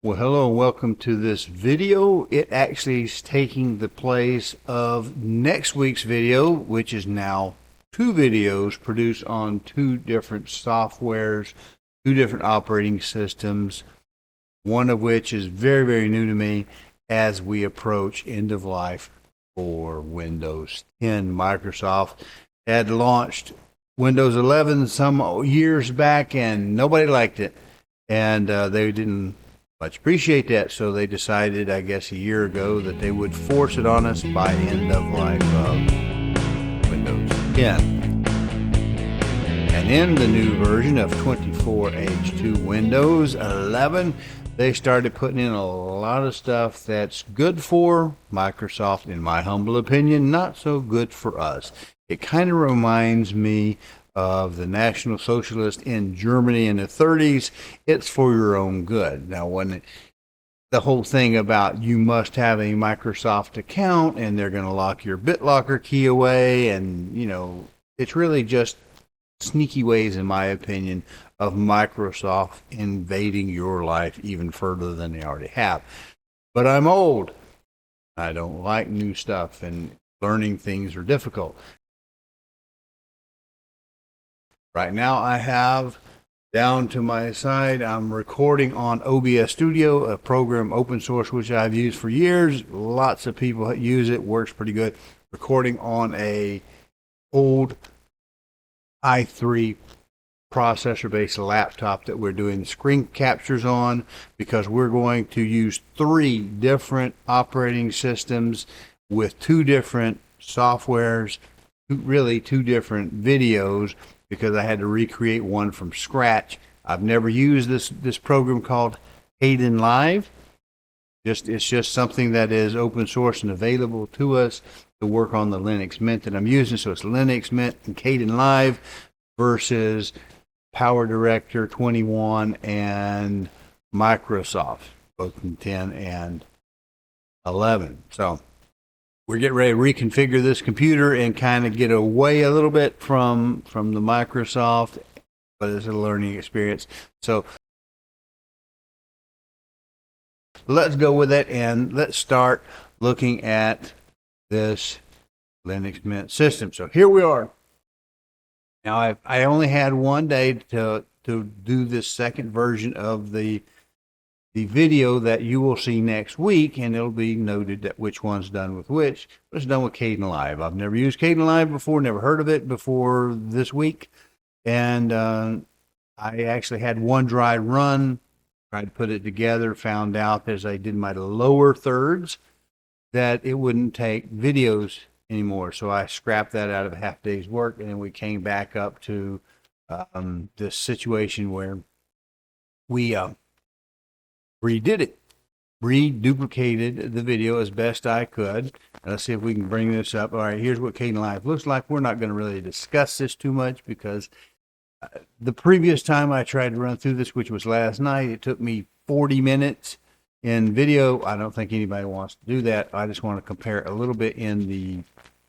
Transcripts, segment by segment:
Well, hello and welcome to this video. It actually is taking the place of next week's video, which is now two videos produced on two different softwares, two different operating systems, one of which is very, very new to me as we approach end of life for Windows 10. Microsoft had launched Windows 11 some years back and nobody liked it, and they didn't much appreciate that, so they decided, I guess a year ago, that they would force it on us by end of life of Windows 10. And in the new version of 24H2 Windows 11, they started putting in a lot of stuff that's good for Microsoft, in my humble opinion, not so good for us. It kind of reminds me of the National Socialists in Germany in the 30s. It's for your own good. Now, when the whole thing about you must have a Microsoft account and they're going to lock your BitLocker key away, and it's really just sneaky ways, in my opinion, of Microsoft invading your life even further than they already have. But I'm old. I don't like new stuff, and learning things are difficult. Right now I have down to my side, I'm recording on OBS Studio, a program open source which I've used for years. Lots of people use it, works pretty good. Recording on a old i3 processor-based laptop that we're doing the screen captures on, because we're going to use three different operating systems with two different softwares, really two different videos, because I had to recreate one from scratch. I've never used this program called Kdenlive. It's just something that is open source and available to us to work on the Linux Mint that I'm using. So it's Linux Mint and Kdenlive versus PowerDirector 21 and Microsoft, both in 10 and 11. So we're getting ready to reconfigure this computer and kind of get away a little bit from the Microsoft, but it's a learning experience. So let's go with it, and let's start looking at this Linux Mint system. So here we are. Now I only had one day to do this second version of the video that you will see next week, and it'll be noted that which one's done with which. But it's done with Kdenlive. I've never used Kdenlive before, never heard of it before this week, and I actually had one dry run, tried to put it together, found out as I did my lower thirds that it wouldn't take videos anymore, so I scrapped that out of a half day's work, and then we came back up to this situation where we redid it, reduplicated the video as best I could. Let's see if we can bring this up. All right, here's what Kdenlive looks like. We're not going to really discuss this too much, because the previous time I tried to run through this, which was last night, it took me 40 minutes in video. I don't think anybody wants to do that. I just want to compare a little bit in the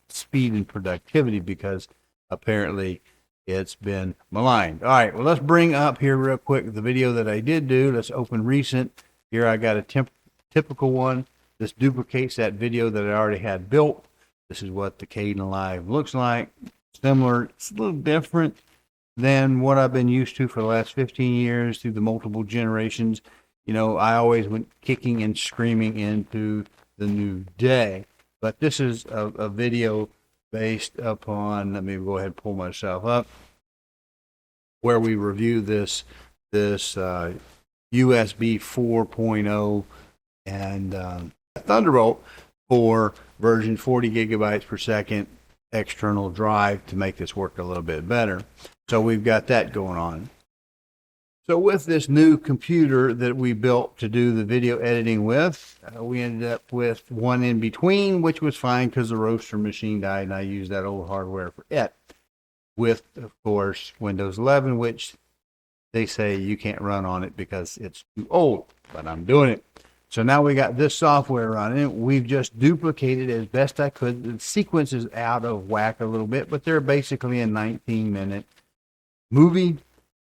speed and productivity, because apparently it's been maligned. All right, well, let's bring up here real quick the video that I did do. Let's open recent. Here I got a typical one. This duplicates that video that I already had built. This is what the Kdenlive looks like. Similar. It's a little different than what I've been used to for the last 15 years through the multiple generations. I always went kicking and screaming into the new day. But this is a video based upon, let me go ahead and pull myself up, where we review this USB 4.0 and Thunderbolt for version 40 gigabytes per second external drive to make this work a little bit better. So we've got that going on. So with this new computer that we built to do the video editing with, we ended up with one in between, which was fine because the roaster machine died and I used that old hardware for it. With, of course, Windows 11, which they say you can't run on it because it's too old, but I'm doing it. So now we got this software running. We've just duplicated as best I could. The sequence is out of whack a little bit, but they're basically a 19-minute movie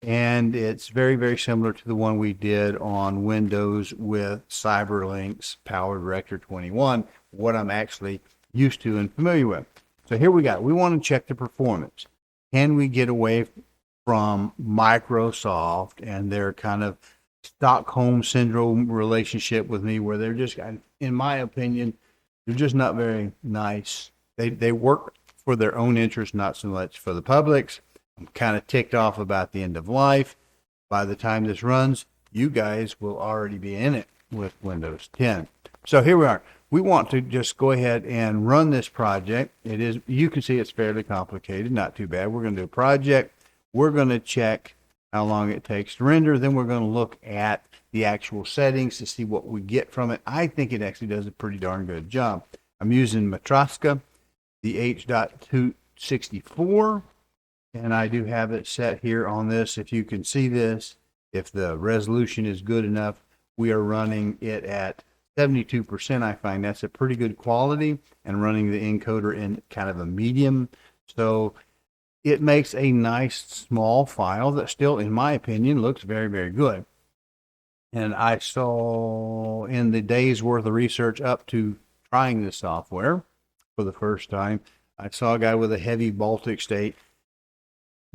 and it's very, very similar to the one we did on Windows with CyberLink's PowerDirector 21, what I'm actually used to and familiar with. So here we go. We want to check the performance. Can we get away from Microsoft and their kind of Stockholm syndrome relationship with me, where they're just, in my opinion, they're just not very nice. They work for their own interest, not so much for the public's. I'm kind of ticked off about the end of life. By the time this runs, you guys will already be in it with Windows 10. So here we are. We want to just go ahead and run this project. It is, you can see it's fairly complicated, not too bad. We're going to do a project. We're going to check how long it takes to render. Then we're going to look at the actual settings to see what we get from it. I think it actually does a pretty darn good job. I'm using Matroska, the H.264. And I do have it set here on this. If you can see this, if the resolution is good enough, we are running it at 72%. I find that's a pretty good quality, and running the encoder in kind of a medium. So it makes a nice small file that still, in my opinion, looks very, very good. And I saw in the day's worth of research up to trying this software for the first time, I saw a guy with a heavy Baltic state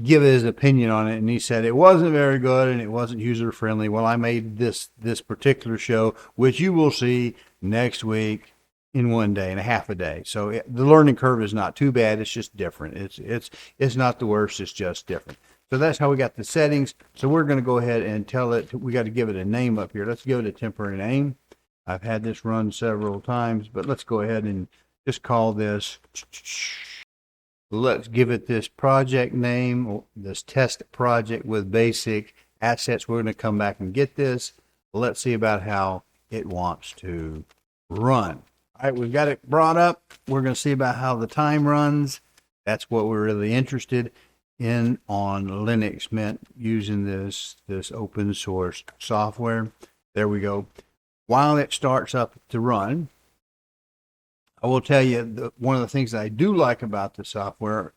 give his opinion on it, and he said it wasn't very good and it wasn't user friendly. Well, I made this particular show, which you will see next week, in 1 day and a half a day. So the learning curve is not too bad. It's just different. It's not the worst. It's just different. So that's how we got the settings. So we're going to go ahead and tell it. We got to give it a name up here. Let's give it a temporary name. I've had this run several times, but let's go ahead and just call this. Let's give it this project name, this test project with basic assets. We're going to come back and get this. Let's see about how it wants to run. All right, we've got it brought up. We're going to see about how the time runs. That's what we're really interested in on Linux Mint, using this open source software. There we go. While it starts up to run, I will tell you one of the things that I do like about the software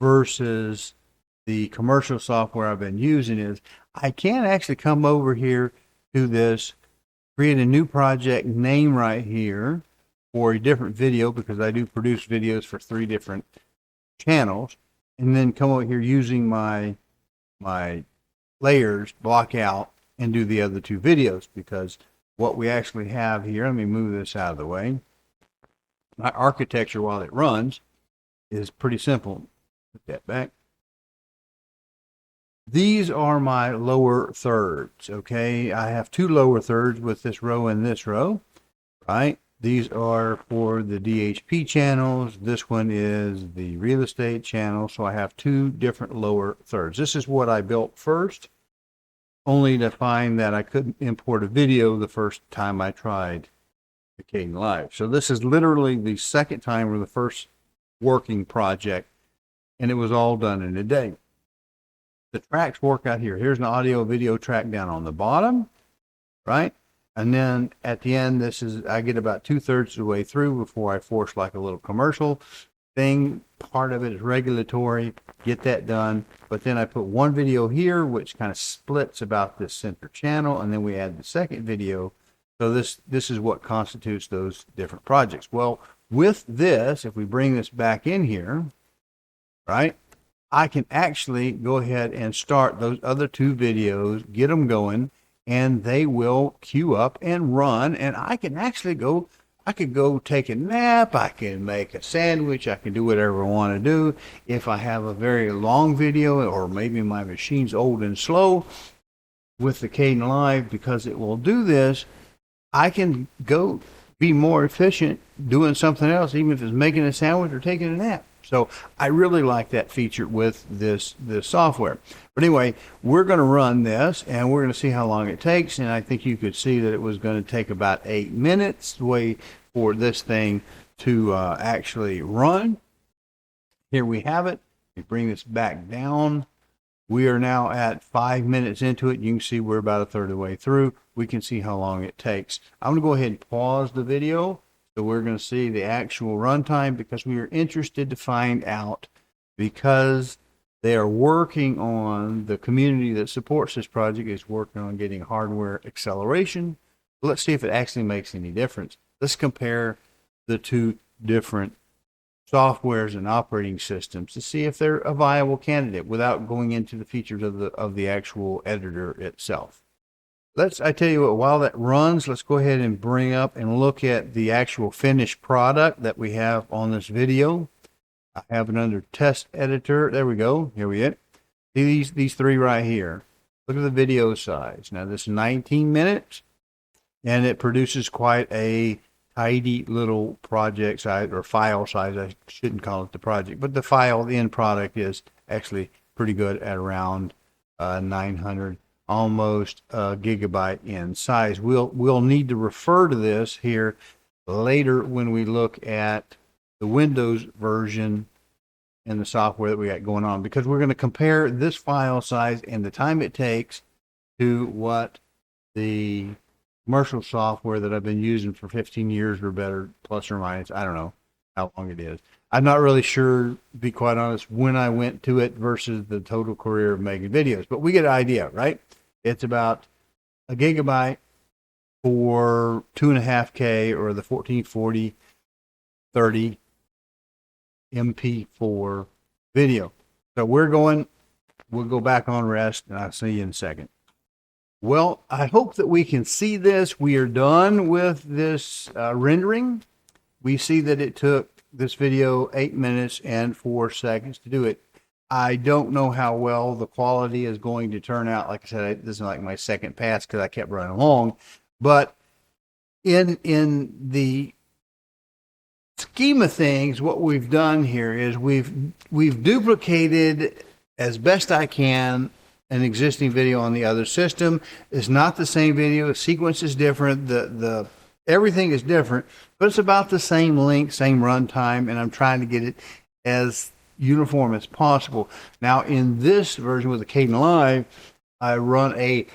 versus the commercial software I've been using is I can actually come over here to this, create a new project name right here for a different video, because I do produce videos for 3 different channels, and then come over here using my layers, block out, and do the other 2 videos, because what we actually have here, let me move this out of the way. My architecture while it runs is pretty simple. Put that back. These are my lower thirds, okay? I have 2 lower thirds with this row and this row, right? These are for the DHP channels. This one is the real estate channel. So I have 2 different lower thirds. This is what I built first, only to find that I couldn't import a video the first time I tried the Kdenlive. So this is literally the second time, or the first working project, and it was all done in a day. The tracks work out here. Here's an audio video track down on the bottom, right? And then at the end, I get about 2/3 of the way through before I force like a little commercial thing. Part of it is regulatory, get that done. But then I put 1 video here, which kind of splits about this center channel, and then we add the second video. So this is what constitutes those different projects. Well, with this, if we bring this back in here, right, I can actually go ahead and start those other 2 videos, get them going, and they will queue up and run. And I can actually I could go take a nap, I can make a sandwich, I can do whatever I want to do. If I have a very long video, or maybe my machine's old and slow, with the Kdenlive, because it will do this, I can go be more efficient doing something else, even if it's making a sandwich or taking a nap. So I really like that feature with this software. But anyway, we're going to run this, and we're going to see how long it takes. And I think you could see that it was going to take about 8 minutes for this thing to actually run. Here we have it. We bring this back down. We are now at 5 minutes into it. You can see we're about 1/3 of the way through. We can see how long it takes. I'm going to go ahead and pause the video. So we're going to see the actual runtime, because we are interested to find out, because They are working on, the community that supports this project is working on getting hardware acceleration. Let's see if it actually makes any difference. Let's compare the two different softwares and operating systems to see if they're a viable candidate without going into the features of the actual editor itself. I tell you what, while that runs, let's go ahead and bring up and look at the actual finished product that we have on this video. I have it under test editor. There we go. Here we it. See these three right here. Look at the video size. Now this is 19 minutes, and it produces quite a tidy little project size, or file size. I shouldn't call it the project, but the end product is actually pretty good at around 900, almost a gigabyte in size. We'll need to refer to this here later when we look at the Windows version and the software that we got going on, because we're going to compare this file size and the time it takes to what the commercial software that I've been using for 15 years or better, plus or minus. I don't know how long it is. I'm not really sure, to be quite honest, when I went to it versus the total career of making videos, but we get an idea, right? It's about a gigabyte for 2.5K, or the 1440 30 MP4 video. So we'll go back on rest, and I'll see you in a second. Well, I hope that we can see this. We are done with this rendering. We see that it took this video 8 minutes and 4 seconds to do it. I don't know how well the quality is going to turn out. Like I said, this is like my second pass because I kept running along. But in the scheme of things, what we've done here is we've duplicated as best I can an existing video on the other system. It's not the same video. The sequence is different. The everything is different, but it's about the same length, same runtime, and I'm trying to get it as uniform as possible. Now, in this version with the Kdenlive, I run a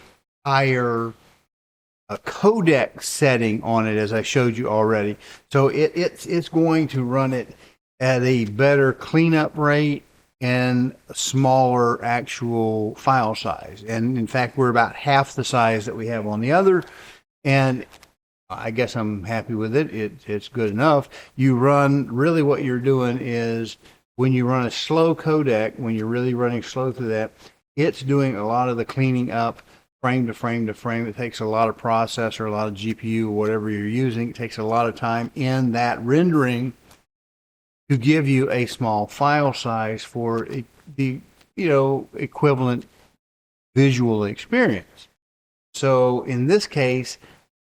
higher codec setting on it, as I showed you already. So it's going to run it at a better cleanup rate and a smaller actual file size. And in fact, we're about half the size that we have on the other. And I guess I'm happy with it. It's good enough. You run, really what you're doing is, when you run a slow codec, when you're really running slow through that, it's doing a lot of the cleaning up frame to frame to frame. It takes a lot of processor, a lot of GPU, whatever you're using. It takes a lot of time in that rendering to give you a small file size for the equivalent visual experience. So in this case,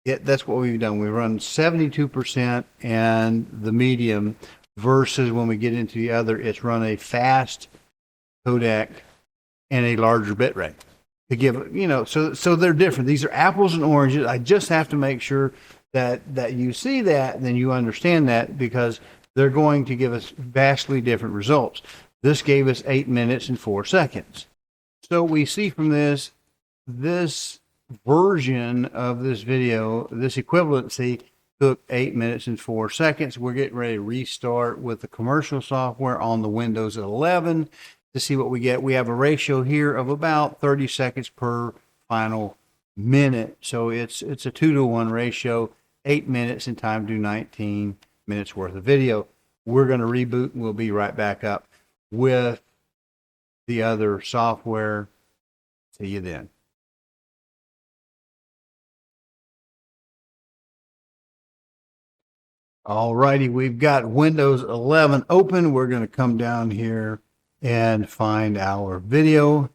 that's what we've done. We run 72% and the medium, versus when we get into the other, it's run a fast codec and a larger bit rate to give, so they're different. These are apples and oranges. I just have to make sure that you see that, and then you understand that, because they're going to give us vastly different results. This gave us 8 minutes and 4 seconds. So we see from this version of this video, this equivalency took 8 minutes and 4 seconds. We're getting ready to restart with the commercial software on the Windows 11 to see what we get. We have a ratio here of about 30 seconds per final minute. So it's a 2-to-1 ratio, 8 minutes in time to 19 minutes worth of video. We're going to reboot, and we'll be right back up with the other software. See you then. Alrighty, we've got Windows 11 open. We're going to come down here and find our video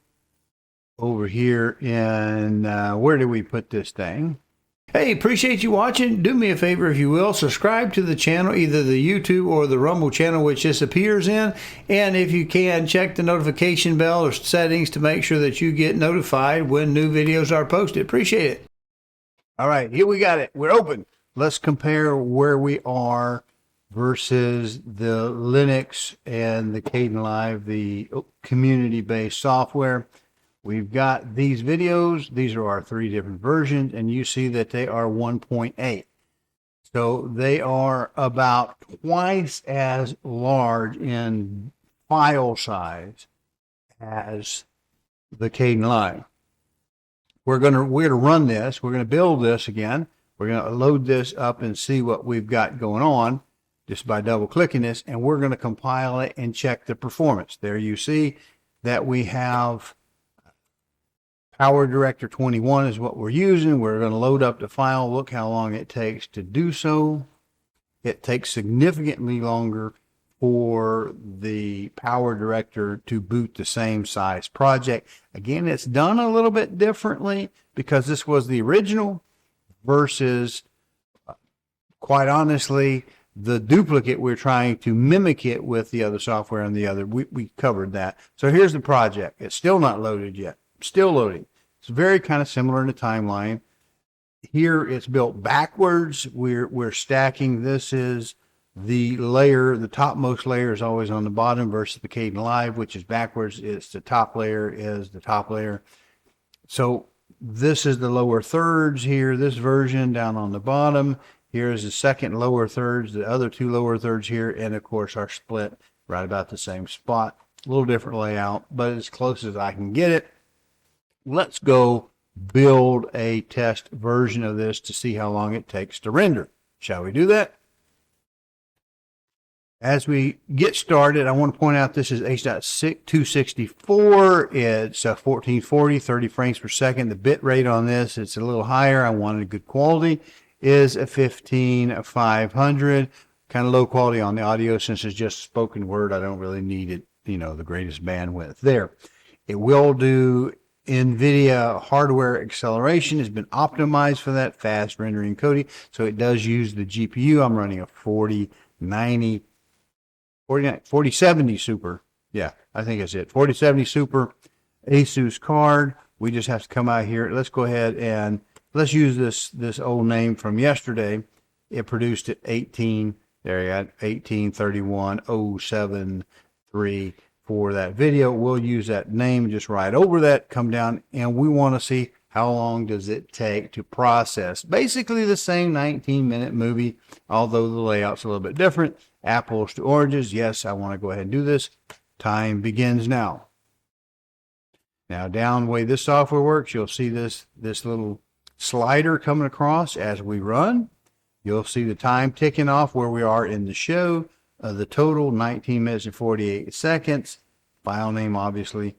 over here in, where did we put this thing? Hey, appreciate you watching. Do me a favor, if you will, subscribe to the channel, either the YouTube or the Rumble channel, which this appears in. And if you can, check the notification bell or settings to make sure that you get notified when new videos are posted. Appreciate it. All right, here we got it. We're open. Let's compare where we are versus the Linux and the Kdenlive, the community-based software. We've got these videos. These are our 3 different versions, and you see that they are 1.8. So they are about twice as large in file size as the Kdenlive. We're gonna run this. We're gonna build this again. We're gonna load this up and see what we've got going on just by double clicking this, and we're gonna compile it and check the performance. There you see that we have PowerDirector 21 is what we're using. We're gonna load up the file. Look how long it takes to do so. It takes significantly longer for the PowerDirector to boot the same size project. Again, it's done a little bit differently because this was the original versus, quite honestly, the duplicate. We're trying to mimic it with the other software and the other. We covered that. So here's the project. It's still not loaded yet. Still loading. It's very kind of similar in the timeline. Here it's built backwards. We're stacking. This is the layer, the topmost layer is always on the bottom versus the Kdenlive, which is backwards. It's the top layer is the top layer. So this is the lower thirds here, this version down on the bottom. Here's the second lower thirds, the other two lower thirds here, and of course our split right about the same spot. A little different layout, but as close as I can get it. Let's go build a test version of this to see how long it takes to render. Shall we do that? As we get started, I want to point out this is H.264. It's 1440, 30 frames per second. The bit rate on this, it's a little higher. I wanted good quality, is a 15500. Kind of low quality on the audio since it's just spoken word. I don't really need it, the greatest bandwidth there. It will do NVIDIA hardware acceleration, has been optimized for that fast rendering coding. So it does use the GPU. I'm running a 4070 Super. Yeah, I think that's it. 4070 Super Asus card. We just have to come out here. Let's go ahead and let's use this old name from yesterday. It produced at 18. There you got 1831073 for that video. We'll use that name just right over that. Come down, and we want to see how long does it take to process. Basically the same 19-minute movie, although the layout's a little bit different. Apples to oranges. Yes, I want to go ahead and do this. Time begins now. Now, down the way this software works, you'll see this little slider coming across as we run. You'll see the time ticking off where we are in the show. The total 19 minutes and 48 seconds. File name, obviously.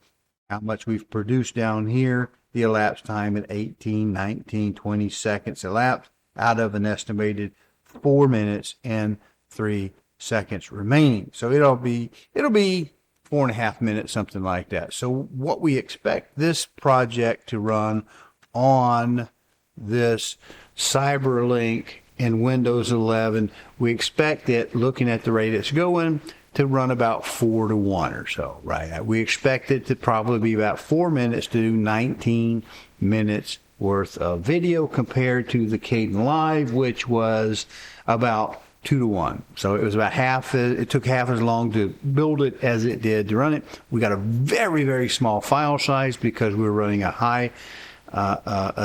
How much we've produced down here. The elapsed time at 18, 19, 20 seconds elapsed out of an estimated 4 minutes and 3 seconds remaining. So it'll be 4.5 minutes, something like that. So what we expect this project to run on this Cyberlink in Windows 11, we expect it, looking at the rate it's going, to run about 4 to 1 or so, right? We expect it to probably be about 4 minutes to do 19 minutes worth of video compared to the Kdenlive, which was about 2 to 1. So it was about half. It took half as long to build it as it did to run it. We got a very, very small file size because we were running a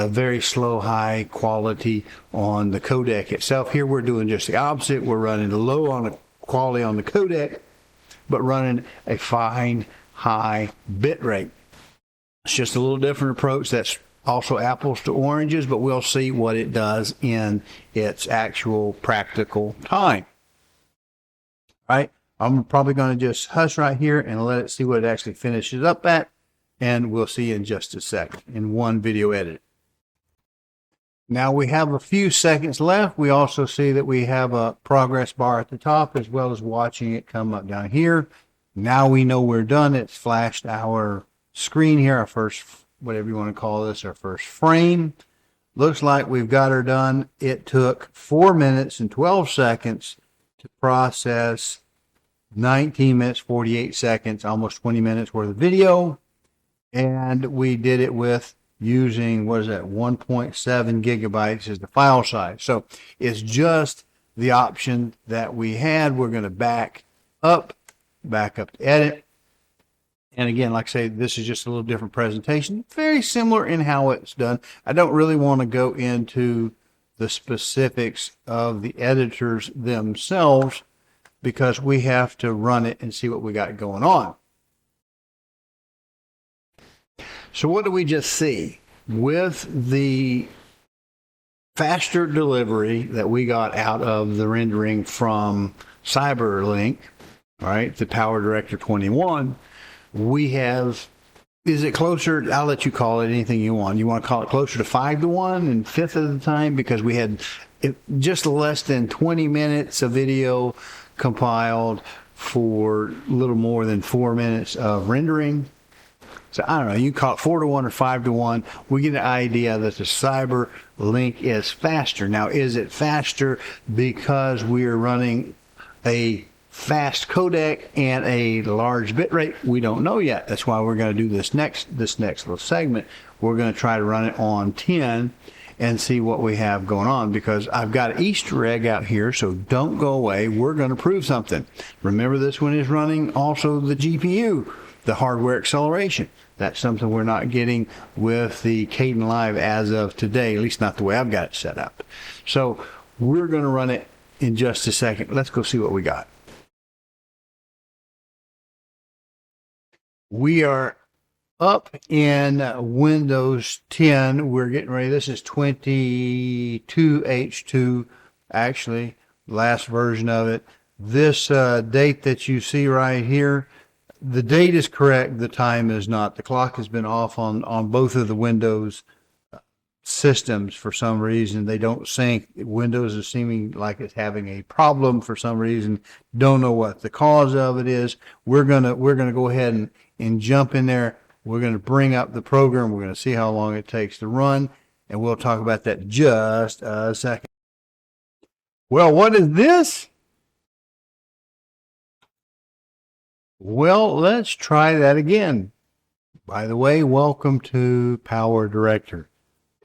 very slow high quality on the codec itself. Here we're doing just the opposite. We're running low on the quality on the codec, but running a fine high bit rate. It's just a little different approach. That's also apples to oranges, but we'll see what it does in its actual practical time. All right, I'm probably going to just hush right here and let it see what it actually finishes up at, and we'll see in just a second in one video edit. Now we have a few seconds left. We also see that we have a progress bar at the top as well as watching it come up down here. Now we know we're done. It's flashed our screen here, our first, whatever you want to call this, our first frame. Looks like we've got her done. It took 4 minutes and 12 seconds to process 19 minutes, 48 seconds, almost 20 minutes worth of video. And we did it with using, what is that, 1.7 gigabytes is the file size. So it's just the option that we had. We're going to back up to edit. And again, like I say, this is just a little different presentation. Very similar in how it's done. I don't really want to go into the specifics of the editors themselves because we have to run it and see what we got going on. So what do we just see? With the faster delivery that we got out of the rendering from CyberLink, all right, the PowerDirector 21, we have, is it closer? I'll let you call it anything you want. You want to call it closer to 5 to 1 and fifth of the time, because we had just less than 20 minutes of video compiled for a little more than 4 minutes of rendering. So I don't know, you call it 4 to 1 or 5 to 1. We get an idea that the CyberLink is faster. Now, is it faster because we are running a fast codec and a large bit rate? We don't know yet. That's why we're going to do this next little segment. We're going to try to run it on 10 and see what we have going on, because I've got an Easter egg out here, so don't go away. We're going to prove something. Remember, this one is running also the GPU, the hardware acceleration. That's something we're not getting with the Kdenlive as of today, at least not the way I've got it set up. So we're going to run it in just a second. Let's go see what we got. We are up in Windows 10. We're getting ready. This is 22H2, actually, last version of it. This date that you see right here, the date is correct, the time is not. The clock has been off on both of the Windows systems for some reason. They don't sync. Windows is seeming like it's having a problem for some reason. Don't know what the cause of it is. We're gonna go ahead and jump in there. We're going to bring up the program. We're going to see how long it takes to run, and we'll talk about that in just a second. Well, what is this? Well, let's try that again. By the way, welcome to PowerDirector.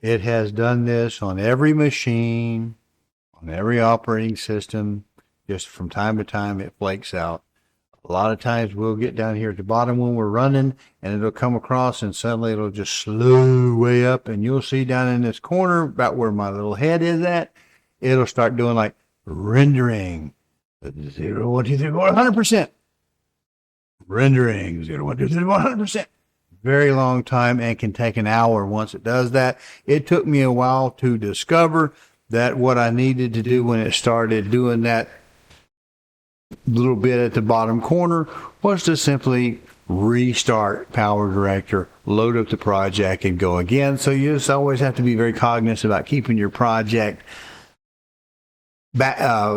It has done this on every machine, on every operating system. Just from time to time, it flakes out. A lot of times we'll get down here at the bottom when we're running, and it'll come across, and suddenly it'll just slow way up, and you'll see down in this corner about where my little head is at, it'll start doing like rendering 0, 1, 2, 3, 4, 100%. Rendering 0, 1, 2, 3, 100%. Very long time, and can take an hour once it does that. It took me a while to discover that what I needed to do when it started doing that little bit at the bottom corner was to simply restart PowerDirector, load up the project, and go again. So you just always have to be very cognizant about keeping your project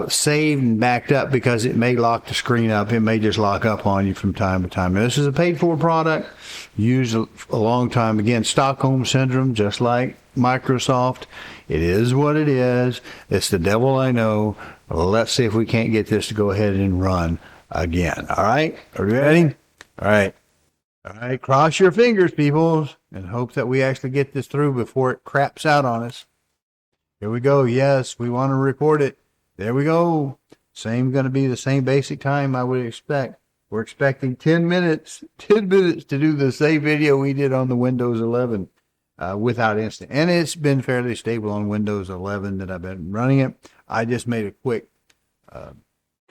saved and backed up, because it may lock the screen up. It may just lock up on you from time to time. Now, this is a paid-for product, used a long time. Again, Stockholm Syndrome, just like Microsoft. It is what it is. It's the devil I know. Well, let's see if we can't get this to go ahead and run again. All right? Are we ready? All right. All right. Cross your fingers, people, and hope that we actually get this through before it craps out on us. Here we go. Yes, we want to record it. There we go. Going to be the same basic time I would expect. We're expecting 10 minutes to do the same video we did on the Windows 11 without instant. And it's been fairly stable on Windows 11 that I've been running it. I just made a quick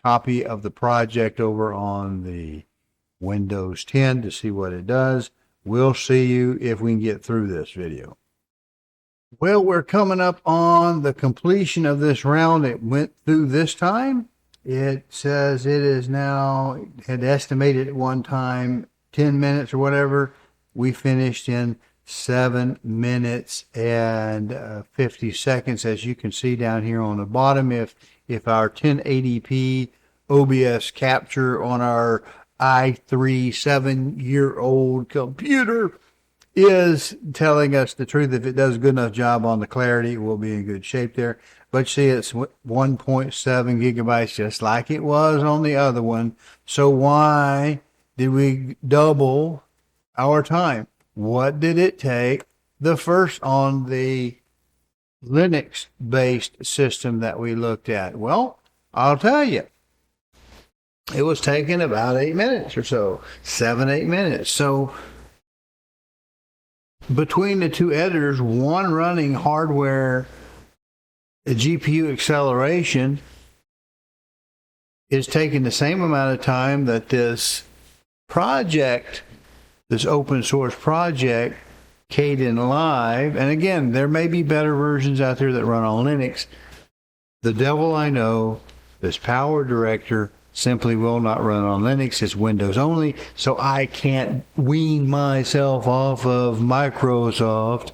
copy of the project over on the Windows 10 to see what it does. We'll see you if we can get through this video. Well, we're coming up on the completion of this round. It went through this time. It says it is now, had estimated at one time 10 minutes or whatever. We finished in 7 minutes and 50 seconds, as you can see down here on the bottom. If our 1080p OBS capture on our i3 7-year-old computer is telling us the truth, if it does a good enough job on the clarity, we'll be in good shape there. But see, it's 1.7 gigabytes, just like it was on the other one. So why did we double our time? What did it take the first on the Linux-based system that we looked at? Well, I'll tell you. It was taking about 8 minutes or so, 7-8 minutes. So between the two editors, one running hardware, the GPU acceleration is taking the same amount of time that this project, this open source project Kdenlive, and again, there may be better versions out there that run on Linux. The devil I know, this PowerDirector simply will not run on Linux. It's Windows only, so I can't wean myself off of Microsoft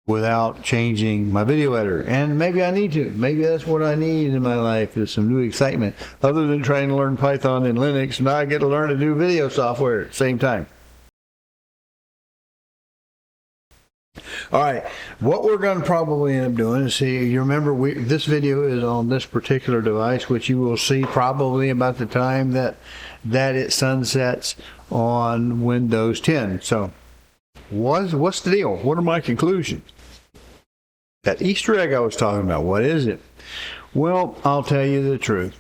without changing my video editor. And maybe I need to. Maybe that's what I need in my life, is some new excitement. Other than trying to learn Python and Linux, now I get to learn to do video software at the same time. All right, what we're going to probably end up doing is, see, you remember this video is on this particular device, which you will see probably about the time that it sunsets on Windows 10. So what's the deal? What are my conclusions? That Easter egg I was talking about, what is it? Well, I'll tell you the truth.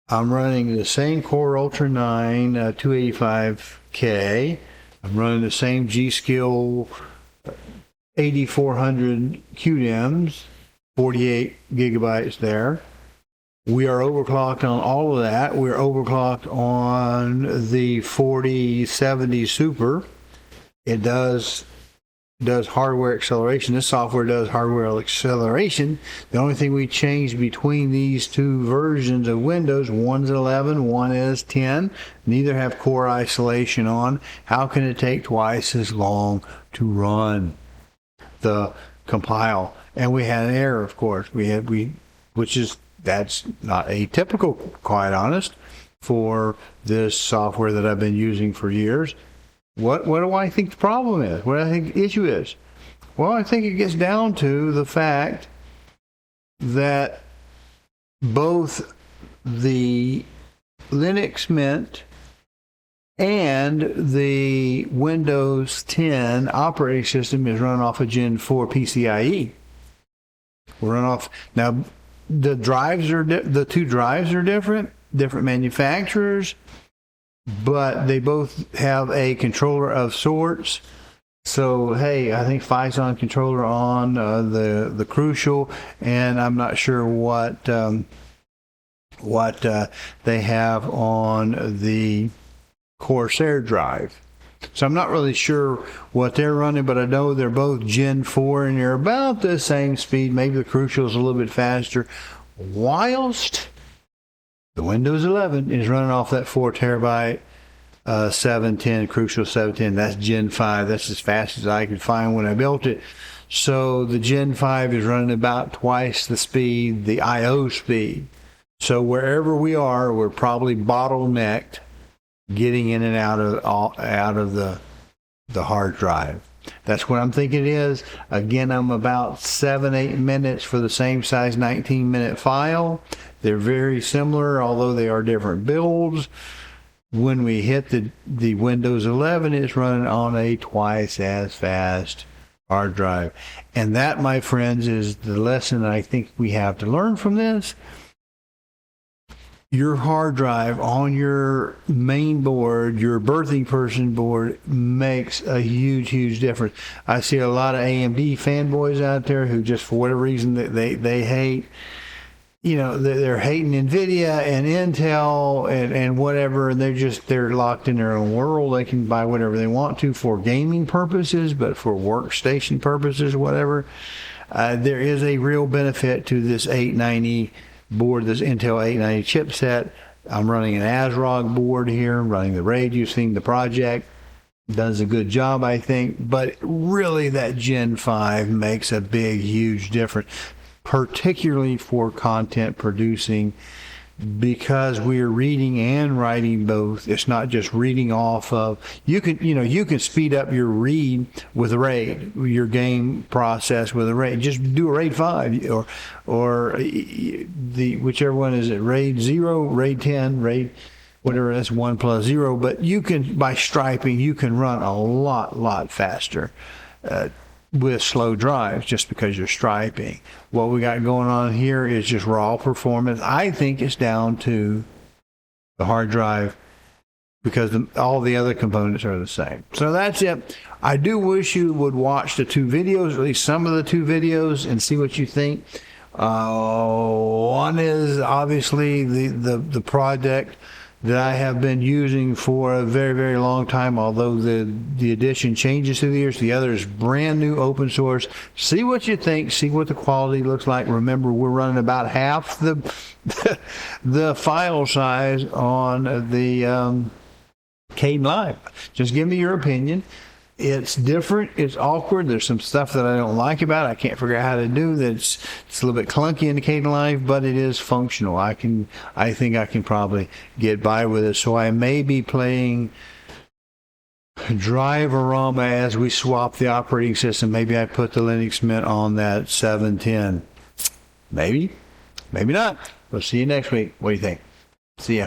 I'm running the same Core Ultra 9 285K. I'm running the same G-Skill 8400 QDIMMs, 48 gigabytes there. We are overclocked on all of that. We're overclocked on the 4070 Super. It does hardware acceleration. This software does hardware acceleration. The only thing we changed between these two versions of Windows, one's 11, one is 10. Neither have core isolation on. How can it take twice as long to run the compile? And we had an error, of course. That's not atypical, quite honest, for this software that I've been using for years. What do I think the problem is? What do I think the issue is? Well, I think it gets down to the fact that both the Linux Mint and the Windows 10 operating system is run off a Gen 4 PCIe. We're run off now. The two drives are different manufacturers, but they both have a controller of sorts. So hey, I think Phison controller on the Crucial, and I'm not sure what they have on the Corsair drive. So I'm not really sure what they're running, but I know they're both Gen 4 and they're about the same speed. Maybe the Crucial is a little bit faster, whilst the Windows 11 is running off that 4 terabyte 710 Crucial 710. That's Gen 5. That's as fast as I could find when I built it. So the Gen 5 is running about twice the speed, the I/O speed. So wherever we are, we're probably bottlenecked getting in and out of the hard drive. That's what I'm thinking it is. Again, I'm about 7-8 minutes for the same size 19-minute file. They're very similar, although they are different builds. When we hit the Windows 11, it's running on a twice as fast hard drive. And that, my friends, is the lesson I think we have to learn from this. Your hard drive on your main board, your birthing person board, makes a huge difference. I see a lot of AMD fanboys out there who just, for whatever reason, they hate, they're hating NVIDIA and Intel and whatever, and they're locked in their own world. They can buy whatever they want to for gaming purposes, but for workstation purposes, whatever, there is a real benefit to this 890 board, this Intel 890 chipset. I'm running an ASRock board here. I'm running the RAID. You've seen the project. Does a good job, I think. But really, that Gen 5 makes a huge difference, particularly for content producing, because we're reading and writing both. It's not just reading off of. You can speed up your read with a RAID, your game process with a RAID. Just do a RAID 5 or the whichever one is it, RAID 0, RAID 10, RAID whatever, that's 1 plus 0. But you can, by striping, you can run a lot faster with slow drives just because you're striping. What we got going on here is just raw performance. I think it's down to the hard drive because all the other components are the same. So that's it. I do wish you would watch the two videos, at least some of the two videos, and see what you think. One is obviously the project that I have been using for a very, very long time, although the edition changes through the years. The other is brand new open source. See what you think, see what the quality looks like. Remember, we're running about half the the file size on the Kdenlive. Just give me your opinion. It's different. It's awkward. There's some stuff that I don't like about it. I can't figure out how to do that. It's a little bit clunky in the Kdenlive, but it is functional. I think I can probably get by with it. So I may be playing Drive-A-Rama as we swap the operating system. Maybe I put the Linux Mint on that 710. Maybe. Maybe not. We'll see you next week. What do you think? See ya.